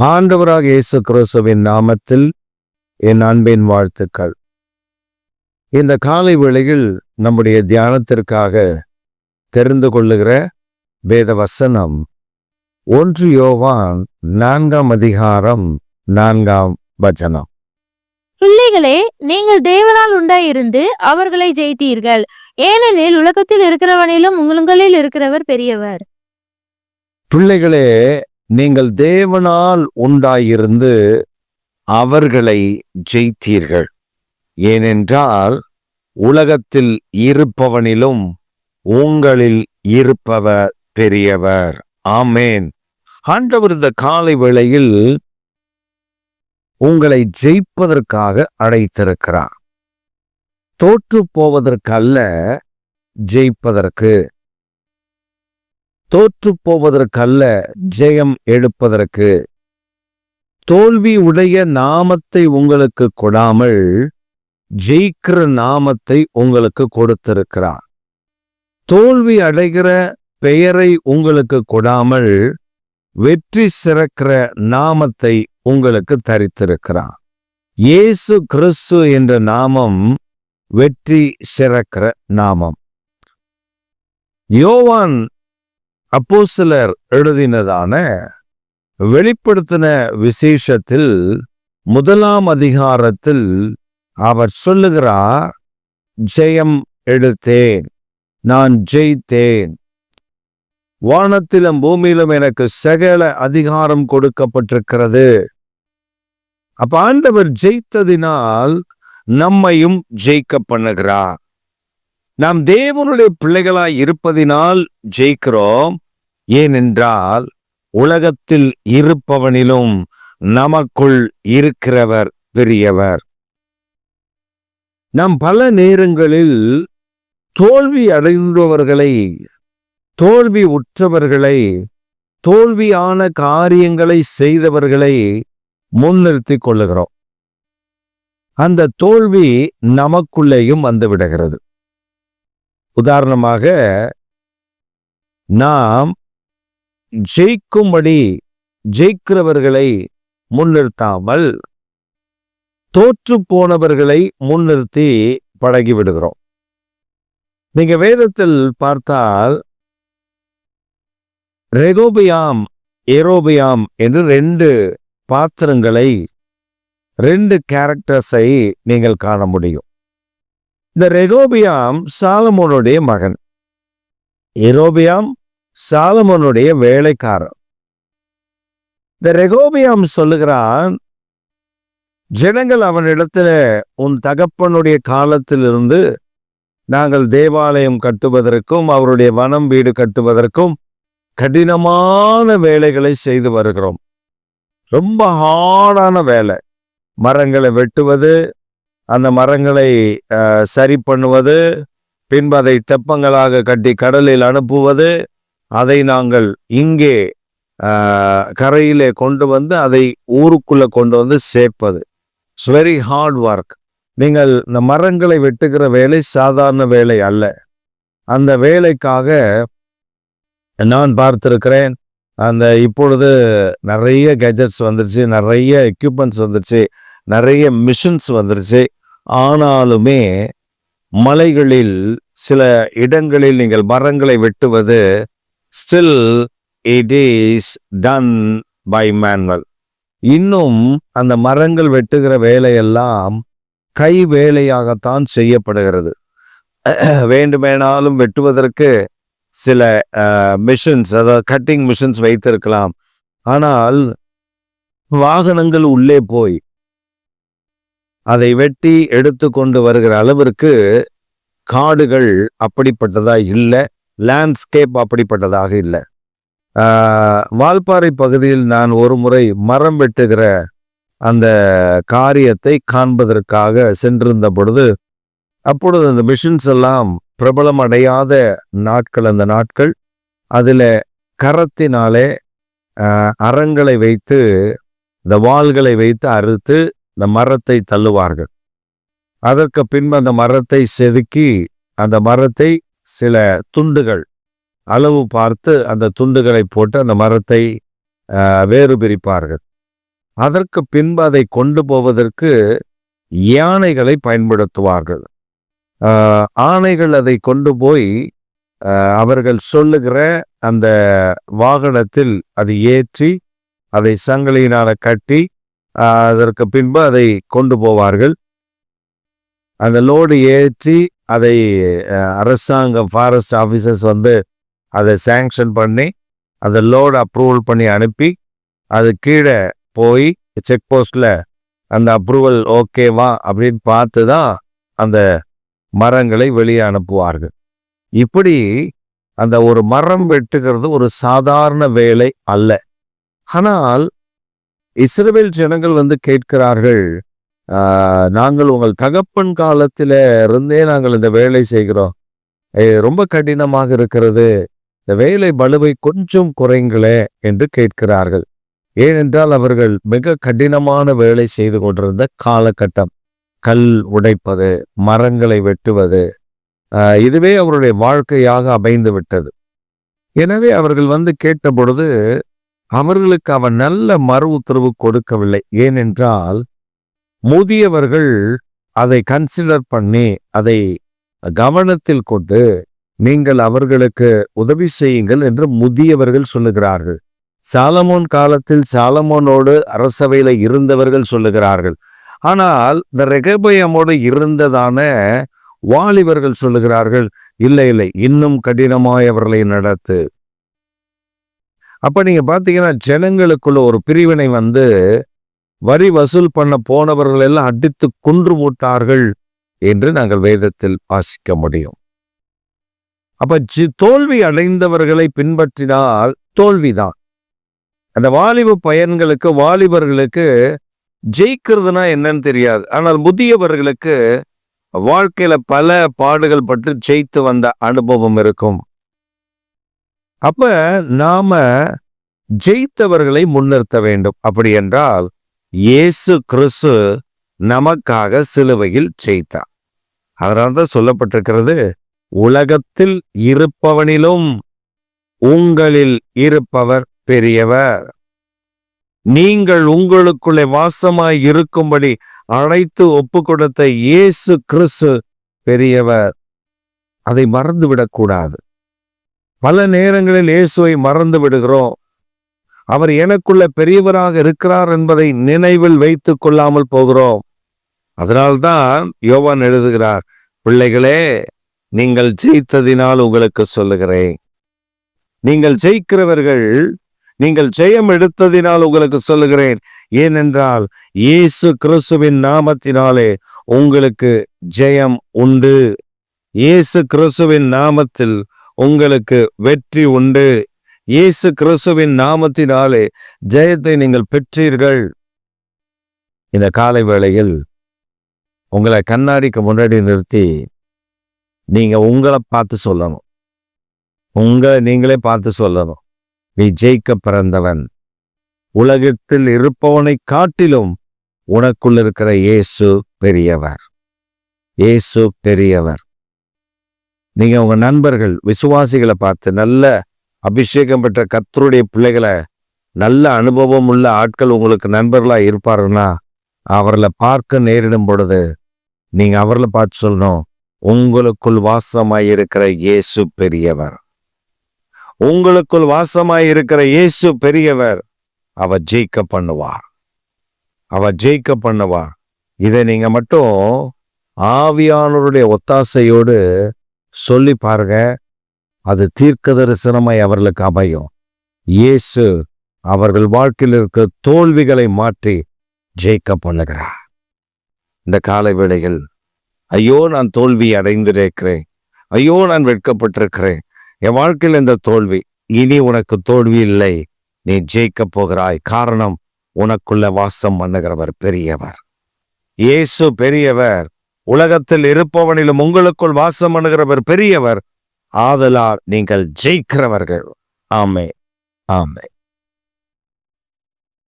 ஆண்டவராக இயேசு கிறிஸ்துவின் நாமத்தில் என் அன்பின் வாழ்த்துக்கள். இந்த காலை வேளையில் நம்முடைய தியானத்திற்காக தெரிந்து கொள்ளுகிற வேத வசனம் 1 யோவான் 4 அதிகாரம் 4 பிள்ளைகளே, நீங்கள் தேவனால் உண்டாயிருந்து அவர்களை ஜெயித்தீர்கள், ஏனெனில் உலகத்தில் இருக்கிறவனிலும் உங்களில் இருக்கிறவர் பெரியவர். பிள்ளைகளே, நீங்கள் தேவனால் உண்டாயிருந்து அவர்களை ஜெயித்தீர்கள், ஏனென்றால் உலகத்தில் இருப்பவனிலும் உங்களில் இருப்பவர் பெரியவர். ஆமேன். ஆண்டவர் இந்த காலை வேளையில் உங்களை ஜெயிப்பதற்காக அழைத்திருக்கிறார். தோற்று போவதற்கல்ல, ஜெயிப்பதற்கு. தோற்று போவதற்கல்ல, ஜெயம் எடுப்பதற்கு. தோல்வி உடைய நாமத்தை உங்களுக்கு கொடாமல் ஜெயிக்கிற நாமத்தை உங்களுக்கு கொடுத்திருக்கிறார். தோல்வி அடைகிற பெயரை உங்களுக்கு கொடாமல் வெற்றி சிறக்கிற நாமத்தை உங்களுக்கு தரித்திருக்கிறார். இயேசு கிறிஸ்து என்ற நாமம் வெற்றி சிறக்கிற நாமம். யோவான் அப்போஸ்தலர் எழுதினதான வெளிப்படுத்தின விசேஷத்தில் 1 அதிகாரத்தில் அவர் சொல்லுகிறார், ஜெயம் எடுத்தேன், நான் ஜெயித்தேன். வானத்திலும் பூமியிலும் எனக்கு சகல அதிகாரம் கொடுக்கப்பட்டிருக்கிறது. அப்ப ஆண்டவர் ஜெயித்ததினால் நம்மையும் ஜெயிக்க பண்ணுகிறார். நாம் தேவனுடைய பிள்ளைகளாய் இருப்பதினால் ஜெயிக்கிறோம். ஏனென்றால் உலகத்தில் இருப்பவனிலும் நமக்குள் இருக்கிறவர் பெரியவர். நாம் பல நேரங்களில் தோல்வி அடைந்தவர்களை, தோல்வி உற்றவர்களை, தோல்வியான காரியங்களை செய்தவர்களை முன்னிறுத்தி கொள்ளுகிறோம். அந்த தோல்வி நமக்குள்ளேயும் வந்து விடுகிறது. உதாரணமாக, நாம் ஜெயிக்கும்படி ஜெயிக்கிறவர்களை முன்னிறுத்தாமல் தோற்று போனவர்களை முன்னிறுத்தி பழகி விடுகிறோம். நீங்க வேதத்தில் பார்த்தால் ரெகோபியாம், எரோபியாம் என்று 2 பாத்திரங்களை, 2 கேரக்டர்ஸை நீங்கள் காண முடியும். இந்த ரெகோபியாம் சாலமோனுடைய மகன், எரோபியாம் சாலமோனுடைய வேலைக்காரன். இந்த ரெகோபியாம் சொல்லுகிறான், ஜனங்கள் அவனிடத்துல, உன் தகப்பனுடைய காலத்திலிருந்து நாங்கள் தேவாலயம் கட்டுவதற்கும் அவருடைய வனம் வீடு கட்டுவதற்கும் கடினமான வேலைகளை செய்து வருகிறோம். ரொம்ப ஹார்டான வேலை. மரங்களை வெட்டுவது, அந்த மரங்களை சரி பண்ணுவது, பின்பு அதை தெப்பங்களாக கட்டி கடலில் அனுப்புவது, அதை நாங்கள் இங்கே கரையிலே கொண்டு வந்து அதை ஊருக்குள்ள கொண்டு வந்து சேர்ப்பது. It's very hard work. நீங்கள் இந்த மரங்களை வெட்டுகிற வேலை சாதாரண வேலை அல்ல. அந்த வேலைக்காக நான் பார்த்திருக்கிறேன். அந்த இப்பொழுது நிறைய கெஜெட்ஸ் வந்துருச்சு, நிறைய எக்யூப்மெண்ட்ஸ் வந்துருச்சு, நிறைய மிஷின்ஸ் வந்துருச்சு. ஆனாலுமே மலைகளில் சில இடங்களில் நீங்கள் மரங்களை வெட்டுவது still it is done by manual. இன்னும் அந்த மரங்கள் வெட்டுகிற வேலையெல்லாம் கை வேலையாகத்தான் செய்யப்படுகிறது. வேண்டுமேனாலும் வெட்டுவதற்கு சில மிஷின்ஸ், அதாவது கட்டிங் மிஷின்ஸ் வைத்திருக்கலாம். ஆனால் வாகனங்கள் உள்ளே போய் அதை வெட்டி எடுத்து கொண்டு வருகிற அளவிற்கு காடுகள் அப்படிப்பட்டதா இல்லை, லேண்ட்ஸ்கேப் அப்படிப்பட்டதாக இல்லை. வால்பாறை பகுதியில் நான் ஒரு முறை மரம் வெட்டுகிற அந்த காரியத்தை காண்பதற்காக சென்றிருந்த பொழுது, அப்பொழுது அந்த மிஷின்ஸ் எல்லாம் பிரபலம் அடையாத நாட்கள் அந்த நாட்கள். அதில் கரத்தினாலே அரங்களை வைத்து, இந்த வாள்களை வைத்து அறுத்து இந்த மரத்தை தள்ளுவார்கள். அதற்கு பின்பு அந்த மரத்தை செதுக்கி அந்த மரத்தை சில துண்டுகள் அளவு பார்த்து அந்த துண்டுகளை போட்டு அந்த மரத்தை வேறு பிரிப்பார்கள். அதற்கு பின்பு அதை கொண்டு போவதற்கு யானைகளை பயன்படுத்துவார்கள். ஆணைகள் அதை கொண்டு போய் அவர்கள் சொல்லுகிற அந்த வாகனத்தில் அதை ஏற்றி அதை சங்கிலியினால கட்டி அதற்கு பின்பு அதை கொண்டு போவார்கள். அந்த லோடு ஏற்றி அதை அரசாங்கம் ஃபாரஸ்ட் ஆஃபீஸர்ஸ் அதை சாங்ஷன் பண்ணி அந்த லோடு அப்ரூவல் பண்ணி அனுப்பி அது கீழே போய் செக் போஸ்ட்ல அந்த அப்ரூவல் ஓகேவா அப்படின்னு பார்த்து தான் அந்த மரங்களை வெளியே அனுப்புவார்கள். இப்படி அந்த ஒரு மரம் வெட்டுகிறது ஒரு சாதாரண வேலை அல்ல. ஆனால் இஸ்ரவேல் ஜனங்கள் கேட்கிறார்கள், நாங்கள் உங்கள் தகப்பன் காலத்தில இருந்தே நாங்கள் இந்த வேலை செய்கிறோம், ரொம்ப கடினமாக இருக்கிறது, இந்த வேலை பளுவை கொஞ்சம் குறைங்களே என்று கேட்கிறார்கள். ஏனென்றால் அவர்கள் மிக கடினமான வேலை செய்து கொண்டிருந்த காலகட்டம். கல் உடைப்பது, மரங்களை வெட்டுவது, இதுவே அவருடைய வாழ்க்கையாக அமைந்து விட்டது. எனவே அவர்கள் கேட்ட பொழுது அவர்களுக்கு அவன் நல்ல மறு உத்தரவு கொடுக்கவில்லை. ஏனென்றால் முதியவர்கள் அதை கன்சிடர் பண்ணி அதை கவனத்தில் கொண்டு நீங்கள் அவர்களுக்கு உதவி செய்யுங்கள் என்று முதியவர்கள் சொல்லுகிறார்கள். சாலமோன் காலத்தில் சாலமோனோடு அரசவையில இருந்தவர்கள் சொல்லுகிறார்கள். ஆனால் இந்த ரெகொபெயாமோடு இருந்ததான வாலிபர்கள் சொல்லுகிறார்கள், இல்லை இல்லை, இன்னும் கடினமாய் அவர்களை நடத்து. அப்ப நீங்க பாத்தீங்கன்னா ஜனங்களுக்குள்ள ஒரு பிரிவினை வரி வசூல் பண்ண போனவர்கள் எல்லாம் அடித்து குன்று மூட்டார்கள் என்று நாங்கள் வேதத்தில் வாசிக்க முடியும். அப்ப தோல்வி அடைந்தவர்களை பின்பற்றினால் தோல்விதான். அந்த வாலிபர்களுக்கு ஜெயிக்கிறதுனா என்னன்னு தெரியாது. ஆனால் முதியவர்களுக்கு வாழ்க்கையில பல பாடுகள் பட்டு ஜெயித்து வந்த அனுபவம் இருக்கும். அப்ப நாம ஜெயித்தவர்களை முன்னிறுத்த வேண்டும். அப்படி என்றால் இயேசு கிறிஸ்து நமக்காக சிலுவையில் ஜெயித்தார். அதனால்தான் சொல்லப்பட்டிருக்கிறது, உலகத்தில் இருப்பவனிலும் உங்களில் இருப்பவர் பெரியவர். நீங்கள் உங்களுக்குள்ளே வாசமாய் இருக்கும்படி அழைத்து ஒப்பு கொடுத்த இயேசு கிறிஸ்து பெரியவர். அதை மறந்துவிடக்கூடாது. பல நேரங்களில் இயேசுவை மறந்து விடுகிறோம். அவர் எனக்குள்ள பெரியவராக இருக்கிறார் என்பதை நினைவில் வைத்துக் கொள்ளாமல் போகிறோம். அதனால்தான் யோவான் எழுதுகிறார், பிள்ளைகளே, நீங்கள் ஜெயித்ததினால் உங்களுக்கு சொல்லுகிறேன். நீங்கள் ஜெயிக்கிறவர்கள், நீங்கள் ஜெயம் எடுத்ததினால் உங்களுக்கு சொல்லுகிறேன். ஏனென்றால் இயேசு கிறிஸ்துவின் நாமத்தினாலே உங்களுக்கு ஜெயம் உண்டு. இயேசு கிறிஸ்துவின் நாமத்தில் உங்களுக்கு வெற்றி உண்டு. இயேசு கிறிஸ்துவின் நாமத்தினாலே ஜெயத்தை நீங்கள் பெற்றீர்கள். இந்த காலை வேளையில் உங்களை கண்ணாடிக்கு முன்னாடி நிறுத்தி நீங்க உங்களை பார்த்து சொல்லணும். நீங்களே பார்த்து சொல்லணும், நீ ஜெயிக்க பிறந்தவன். உலகத்தில் இருப்பவனை காட்டிலும் உனக்குள் இருக்கிற இயேசு பெரியவர். இயேசு பெரியவர். நீங்க உங்க நண்பர்கள், விசுவாசிகளை பார்த்து, நல்ல அபிஷேகம் பெற்ற கர்த்தருடைய பிள்ளைகளை, நல்ல அனுபவம் உள்ள ஆட்கள் உங்களுக்கு நண்பர்களா இருப்பாருன்னா அவர்களை பார்க்க நேரிடும் பொழுது நீங்க அவர்களை பார்த்து சொல்லணும், உங்களுக்குள் வாசமாயிருக்கிற இயேசு பெரியவர். உங்களுக்குள் வாசமாயிருக்கிற இயேசு பெரியவர். அவர் ஜெயிக்க பண்ணுவார். அவர் ஜெயிக்க பண்ணுவார். இதை நீங்க மட்டும் ஆவியானவருடைய ஒத்தாசையோடு சொல்லி பாருங்க. அது தீர்க்க தரிசனமாய் அவர்களுக்கு அமையும். இயேசு அவர்கள் வாழ்க்கையில் இருக்க தோல்விகளை மாற்றி ஜெயிக்க பண்ணுகிறார். இந்த காலை வேளையில், ஐயோ நான் தோல்வி அடைந்திருக்கிறேன், ஐயோ நான் வெட்கப்பட்டிருக்கிறேன், என் வாழ்க்கையில் இந்த தோல்வி, இனி உனக்கு தோல்வி இல்லை, நீ ஜெயிக்க போகிறாய். காரணம், உனக்குள்ள வாசம் பண்ணுகிறவர் பெரியவர். இயேசு பெரியவர். உலகத்தில் இருப்பவனிலும் உங்களுக்குள் வாசம் பண்ணுகிறவர் பெரியவர். ஆதலால் நீங்கள் ஜெயிக்கிறவர்கள். ஆமென், ஆமென்.